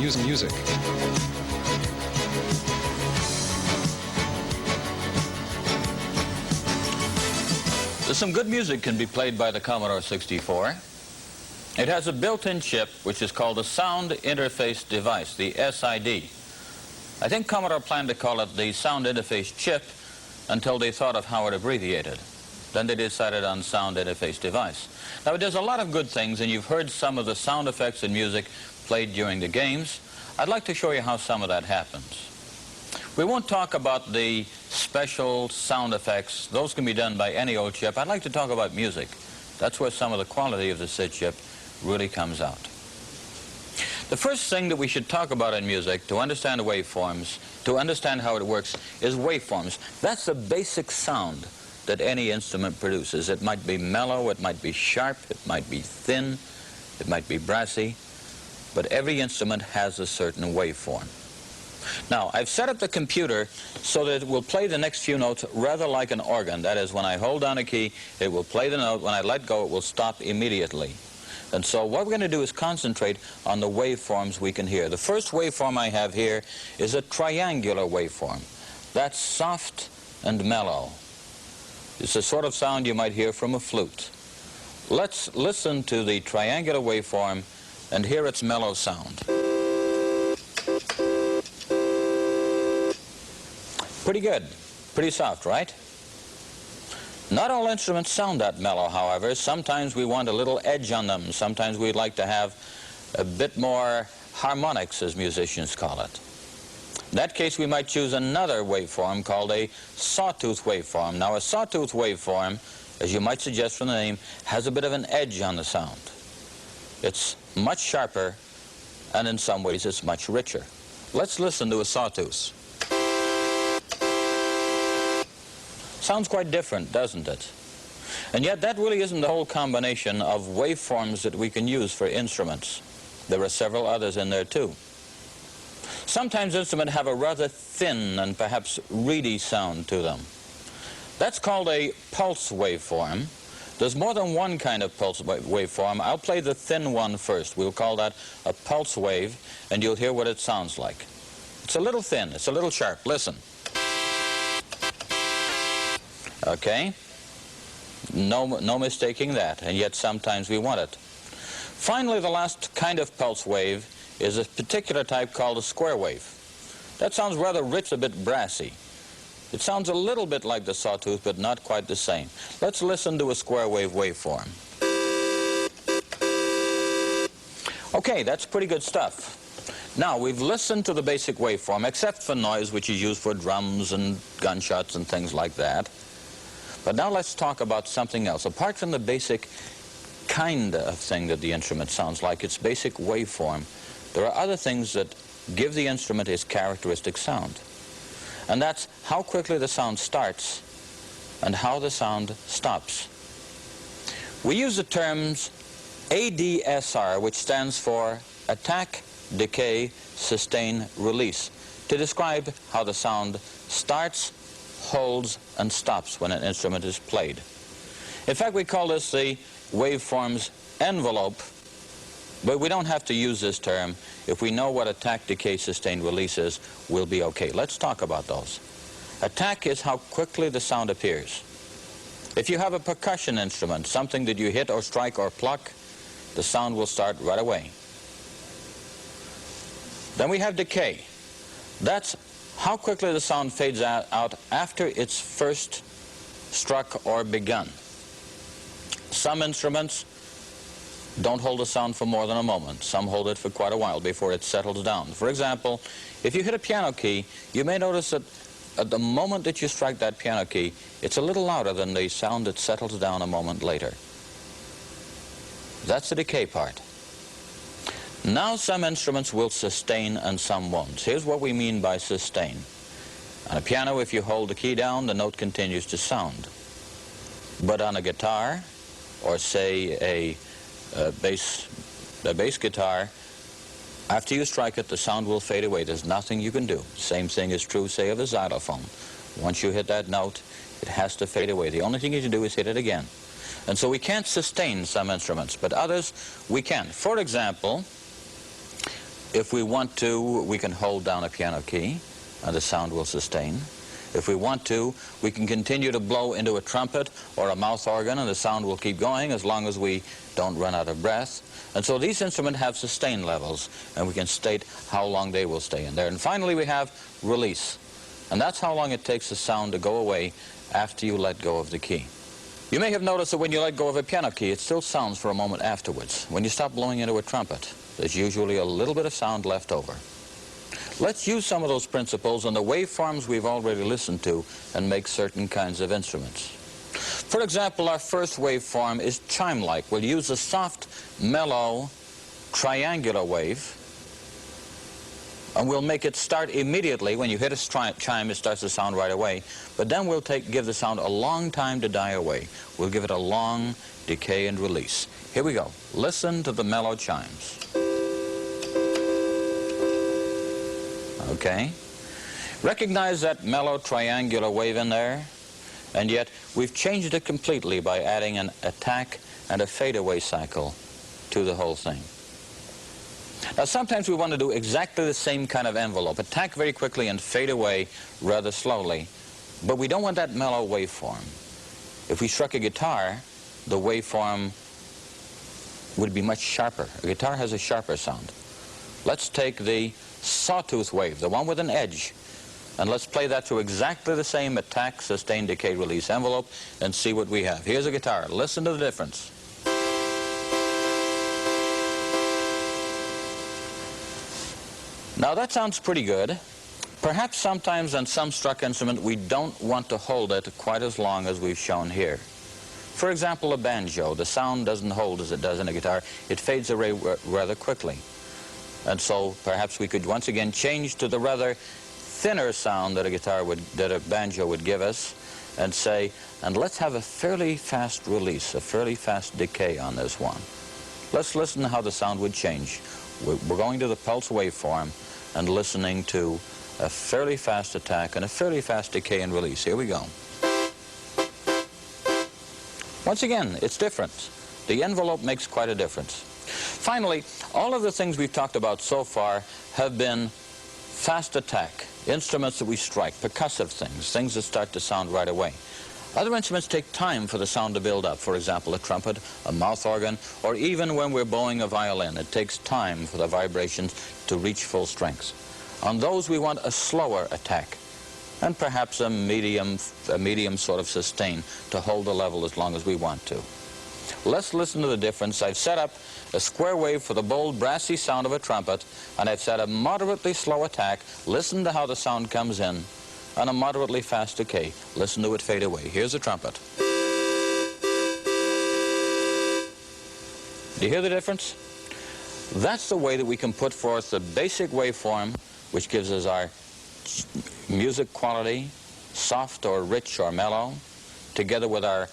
music. Some good music can be played by the Commodore 64. It has a built-in chip which is called the Sound Interface Device, the SID. I think Commodore planned to call it the Sound Interface Chip until they thought of how it abbreviated. Then they decided on Sound Interface Device. Now it does a lot of good things, and you've heard some of the sound effects and music played during the games. I'd like to show you how some of that happens. We won't talk about the special sound effects. Those can be done by any old chip. I'd like to talk about music. That's where some of the quality of the SID chip really comes out. The first thing that we should talk about in music to understand waveforms, to understand how it works, is waveforms. That's the basic sound that any instrument produces. It might be mellow, it might be sharp, it might be thin, it might be brassy, but every instrument has a certain waveform. Now, I've set up the computer so that it will play the next few notes rather like an organ. That is, when I hold down a key, it will play the note. When I let go, it will stop immediately. And so what we're going to do is concentrate on the waveforms we can hear. The first waveform I have here is a triangular waveform. That's soft and mellow. It's the sort of sound you might hear from a flute. Let's listen to the triangular waveform and hear its mellow sound. Pretty good, pretty soft, right? Not all instruments sound that mellow, however. Sometimes we want a little edge on them. Sometimes we'd like to have a bit more harmonics, as musicians call it. In that case, we might choose another waveform called a sawtooth waveform. Now, a sawtooth waveform, as you might suggest from the name, has a bit of an edge on the sound. It's much sharper, and in some ways, it's much richer. Let's listen to a sawtooth. Sounds quite different, doesn't it? And yet that really isn't the whole combination of waveforms that we can use for instruments. There are several others in there too. Sometimes instruments have a rather thin and perhaps reedy sound to them. That's called a pulse waveform. There's more than one kind of pulse waveform. I'll play the thin one first. We'll call that a pulse wave, and you'll hear what it sounds like. It's a little thin, it's a little sharp. Listen. Okay, no mistaking that, and yet sometimes we want it. Finally, the last kind of pulse wave is a particular type called a square wave. That sounds rather rich, a bit brassy. It sounds a little bit like the sawtooth, but not quite the same. Let's listen to a square wave waveform. Okay, that's pretty good stuff. Now, we've listened to the basic waveform, except for noise, which is used for drums and gunshots and things like that. But now let's talk about something else. Apart from the basic kind of thing that the instrument sounds like, its basic waveform, there are other things that give the instrument its characteristic sound. And that's how quickly the sound starts and how the sound stops. We use the terms ADSR, which stands for Attack, Decay, Sustain, Release, to describe how the sound starts, holds, and stops when an instrument is played. In fact, we call this the waveform's envelope, but we don't have to use this term. If we know what attack, decay, sustain, release is, we'll be okay. Let's talk about those. Attack is how quickly the sound appears. If you have a percussion instrument, something that you hit or strike or pluck, the sound will start right away. Then we have decay. That's how quickly the sound fades out after it's first struck or begun. Some instruments don't hold the sound for more than a moment. Some hold it for quite a while before it settles down. For example, if you hit a piano key, you may notice that at the moment that you strike that piano key, it's a little louder than the sound that settles down a moment later. That's the decay part. Now some instruments will sustain and some won't. Here's what we mean by sustain. On a piano, if you hold the key down, the note continues to sound. But on a guitar, or say a bass guitar, after you strike it, the sound will fade away. There's nothing you can do. Same thing is true, say, of a xylophone. Once you hit that note, it has to fade away. The only thing you can do is hit it again. And so we can't sustain some instruments, but others we can. For example, If we want to, we can hold down a piano key and the sound will sustain. If we want to, we can continue to blow into a trumpet or a mouth organ and the sound will keep going as long as we don't run out of breath. And so these instruments have sustain levels, and we can state how long they will stay in there. And finally we have release, and that's how long it takes the sound to go away after you let go of the key. You may have noticed that when you let go of a piano key, it still sounds for a moment afterwards. When you stop blowing into a trumpet, there's usually a little bit of sound left over. Let's use some of those principles on the waveforms we've already listened to and make certain kinds of instruments. For example, our first waveform is chime-like. We'll use a soft, mellow, triangular wave, and we'll make it start immediately. When you hit a chime, it starts to sound right away. But then we'll give the sound a long time to die away. We'll give it a long decay and release. Here we go. Listen to the mellow chimes. Okay? Recognize that mellow triangular wave in there? And yet we've changed it completely by adding an attack and a fadeaway cycle to the whole thing. Now sometimes we want to do exactly the same kind of envelope, attack very quickly and fade away rather slowly, but we don't want that mellow waveform. If we struck a guitar, the waveform would be much sharper. A guitar has a sharper sound. Let's take the sawtooth wave, the one with an edge, and let's play that through exactly the same attack, sustain, decay, release envelope and see what we have. Here's a guitar. Listen to the difference. Now that sounds pretty good. Perhaps sometimes on some struck instrument we don't want to hold it quite as long as we've shown here. For example, a banjo. The sound doesn't hold as it does in a guitar. It fades away rather quickly. And so perhaps we could once again change to the rather thinner sound that a banjo would give us and say, and let's have a fairly fast release, a fairly fast decay on this one. Let's listen to how the sound would change. We're going to the pulse waveform and listening to a fairly fast attack and a fairly fast decay and release. Here we go. Once again, it's different. The envelope makes quite a difference. Finally, all of the things we've talked about so far have been fast attack, instruments that we strike, percussive things, things that start to sound right away. Other instruments take time for the sound to build up. For example, a trumpet, a mouth organ, or even when we're bowing a violin, it takes time for the vibrations to reach full strength. On those we want a slower attack and perhaps a medium sort of sustain to hold the level as long as we want to. Let's listen to the difference. I've set up a square wave for the bold, brassy sound of a trumpet, and I've set a moderately slow attack. Listen to how the sound comes in, and a moderately fast decay. Listen to it fade away. Here's a trumpet. Do you hear the difference? That's the way that we can put forth the basic waveform, which gives us our music quality, soft or rich or mellow, together with our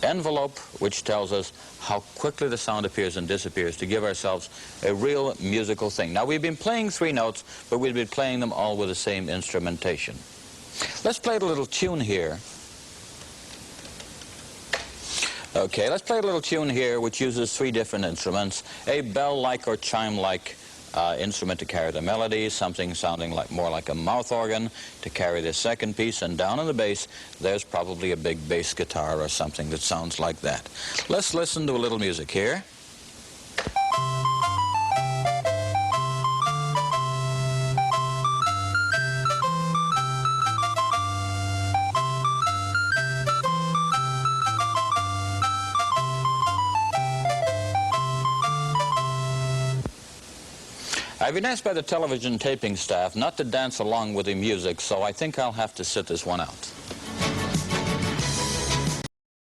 envelope, which tells us how quickly the sound appears and disappears, to give ourselves a real musical thing. Now, we've been playing three notes, but we've been playing them all with the same instrumentation. Let's play a little tune here. Okay, let's play a little tune here which uses three different instruments, a bell-like or chime-like instrument to carry the melody, something sounding more like a mouth organ to carry the second piece, and down on the bass there's probably a big bass guitar or something that sounds like that. Let's listen to a little music here. I've been asked by the television taping staff not to dance along with the music, so I think I'll have to sit this one out.